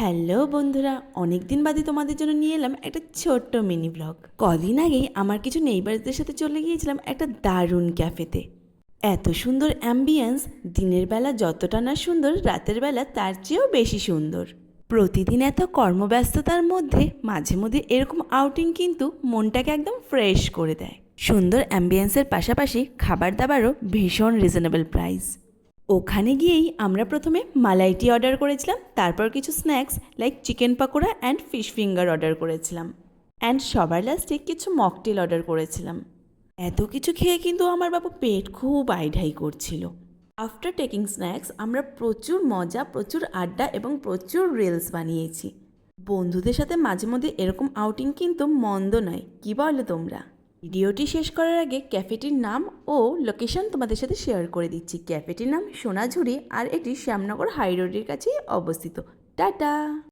Hello বন্ধুরা, অনেক দিন বাদে তোমাদের জন্য নিয়ে এলাম একটা ছোট্ট মিনি ব্লগ। কদিন আগেই আমার কিছু নেইবারদের সাথে চলে গিয়েছিলাম একটা দারুণ ক্যাফেতে। এত সুন্দর অ্যাম্বিয়েন্স, দিনের বেলা যতটা না সুন্দর, রাতের বেলা তার চেয়েও বেশি সুন্দর। প্রতিদিন এত কর্মব্যস্ততার মধ্যে মাঝে মধ্যে এরকম আউটিং কিন্তু মনটাকে একদম ফ্রেশ করে দেয়। সুন্দর অ্যাম্বিয়েন্সের পাশাপাশি খাবার দাবারও ভীষণ রিজনেবল প্রাইস। ওখানে গিয়েই আমরা প্রথমে মালাই টি অর্ডার করেছিলাম, তারপর কিছু snacks like chicken pakora and fish finger order করেছিলাম, অ্যান্ড সবার লাস্টে কিছু মকটেল অর্ডার করেছিলাম। এত কিছু খেয়ে কিন্তু আমার বাবা পেট খুব আইঢাই করছিল। আফটার টেকিং স্ন্যাক্স আমরা প্রচুর মজা, প্রচুর আড্ডা এবং প্রচুর রিলস বানিয়েছি। বন্ধুদের সাথে মাঝে মধ্যে এরকম আউটিং কিন্তু মন্দ নয়, কি বলো তোমরা? ভিডিওটি শেষ করার আগে ক্যাফেটির নাম ও লোকেশন তোমাদের সাথে শেয়ার করে দিচ্ছি। ক্যাফেটির নাম সোনাঝুরি আর এটি শ্যামনগর হাই রোডের কাছেই অবস্থিত। টাটা।